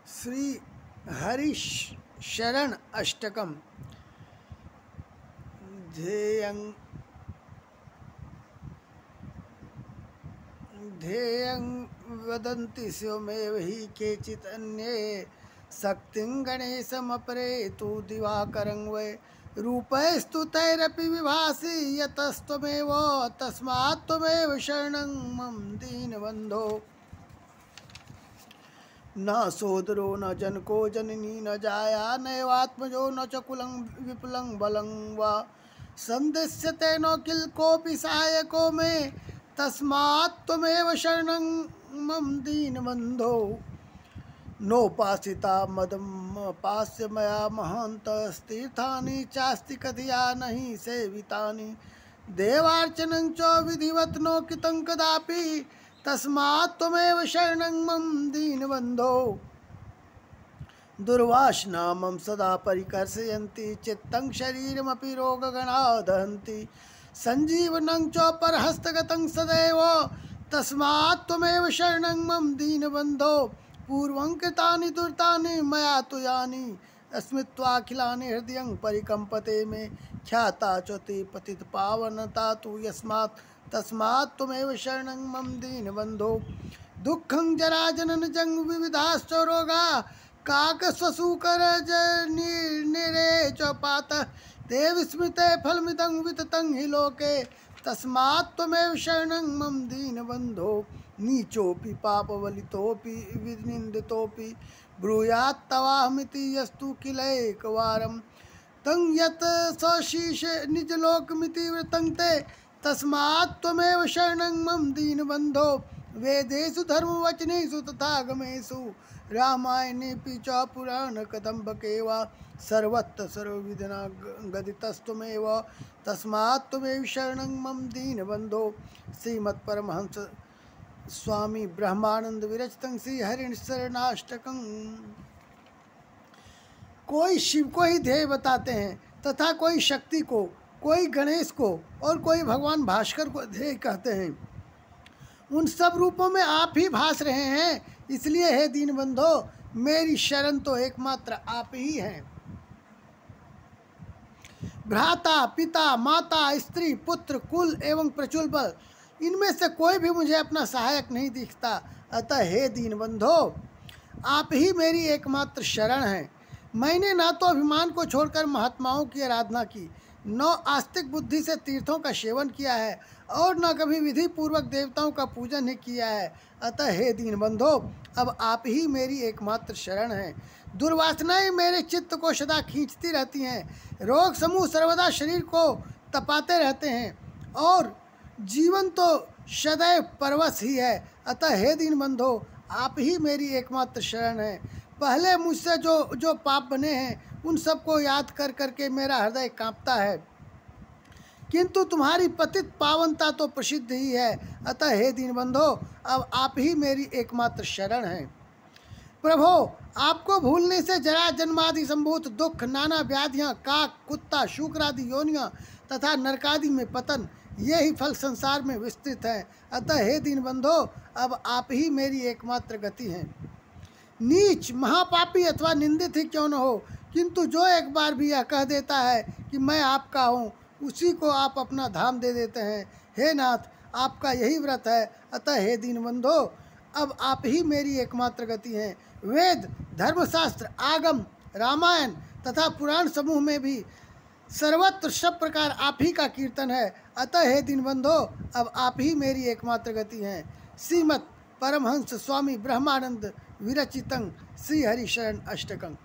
श्री हरि शरण अष्टकम ध्येयं वदन्ति शिवमेव हि केचित् अन्ये शक्तिं गणेशमपरे तु दिवाकरं वै रूपैस्तु तैरपि विभासि यतस्त्वमेव तस्मात् त्वमेव शरणं मम दीनबन्धो। न सोदरो न जनको जननी न जाया नैवात्मजो न च कुलं विपुलं बलं वा सन्दिश्यते न किल कोऽपि सहायको मे तस्मात् त्वमेव शरणं मम दीनबन्धो। नोपासिता मदमापास्य मया महान्तस्तीर्थानि चास्ति कथया नहि सेवितानि देवार्चनं च विधिवत् नो कृतं कदापि तस्मात् त्वमेव शरणं मम दीनबन्धो। दुर्वासना मम सदा परिकर्षयन्ति चित्तं शरीरमपि रोगगणा दहन्ति सञ्जीवनं च परहस्तगतं सदैव तस्मात् त्वमेव शरणं मम दीनबन्धो। पूर्वं कृतानि दुर्तानि मया तु यानि अस्मित्वाखिलानि हृदयं परिकम्पते मे ख्याता च ते पतितपावनता तु यस्मात् तस्मात् त्वमेव शरणं मम दीनबन्धो। दुःखं जराजननजं विविधाश्च रोगा काकश्वशूकरजनिरे च पातः ते विस्मृते फलमिदं विततं हि लोके तस्मात् त्वमेव शरणं मम दीनबन्धो। नीचोऽपि पापवलितोऽपि विनिन्दितोऽपि ब्रूयात् तवाहमिति यस्तु किलैकवारं तं यत् सशीश निजलोकमिति वृतं ते तस्मात् त्वमेव शरणं मम दीनबन्धो। वेदेषु धर्मवचनेषु तथा गमेषु रामायणेऽपि च पुराणकदम्बके वा सर्वत्र सर्वविधना गदितस्त्वमेव तस्मात् त्वमेव शरणं मम दीनबन्धो। श्रीमत्परमहंस स्वामी ब्रह्मानंद विरचितं श्री हरि शरणाष्टकं। कोई शिव को ही ध्येय बताते हैं तथा कोई शक्ति को, कोई गणेश को और कोई भगवान भास्कर को ध्येय कहते हैं। उन सब रूपों में आप ही भास रहे हैं, इसलिए हे दीनबंधो मेरी शरण तो एकमात्र आप ही हैं। भ्राता, पिता, माता, स्त्री, पुत्र, कुल एवं प्रचुर बल इनमें से कोई भी मुझे अपना सहायक नहीं दिखता, अतः हे दीनबंधो आप ही मेरी एकमात्र शरण हैं। मैंने ना तो अभिमान को छोड़कर महात्माओं की आराधना की, न आस्तिक बुद्धि से तीर्थों का सेवन किया है और न कभी विधि पूर्वक देवताओं का पूजन ही किया है, अतः हे दीनबंधो अब आप ही मेरी एकमात्र शरण हैं। दुर्वासनाएं मेरे चित्त को सदा खींचती रहती हैं, रोग समूह सर्वदा शरीर को तपाते रहते हैं और जीवन तो सदैव परवश ही है, अतः हे दीनबंधो आप ही मेरी एकमात्र शरण है। पहले मुझसे जो पाप बने हैं उन सबको याद कर करके मेरा हृदय कांपता है, किंतु तुम्हारी पतित पावनता तो प्रसिद्ध ही है, अतः हे दीनबंधो अब आप ही मेरी एकमात्र शरण है। प्रभो आपको भूलने से जरा जन्मादि संभूत दुख, नाना व्याधियाँ, काक, कुत्ता, शुक्रादि योनियाँ तथा नरकादि में पतन, ये ही फल संसार में विस्तृत है, अतः हे दीनबंधो अब आप ही मेरी एकमात्र गति हैं। नीच, महापापी अथवा निंदित ही क्यों न हो, किंतु जो एक बार भी यह कह देता है कि मैं आपका हूँ, उसी को आप अपना धाम दे देते हैं। हे नाथ आपका यही व्रत है, अतः हे दीनबंधो अब आप ही मेरी एकमात्र गति हैं। वेद, धर्मशास्त्र, आगम, रामायण तथा पुराण समूह में भी सर्वत्र सब प्रकार आप ही का कीर्तन है, अतः हे दीनबंधो अब आप ही मेरी एकमात्र गति हैं। श्रीमत् परमहंस स्वामी ब्रह्मानंद विरचितं श्री हरि शरण अष्टकं।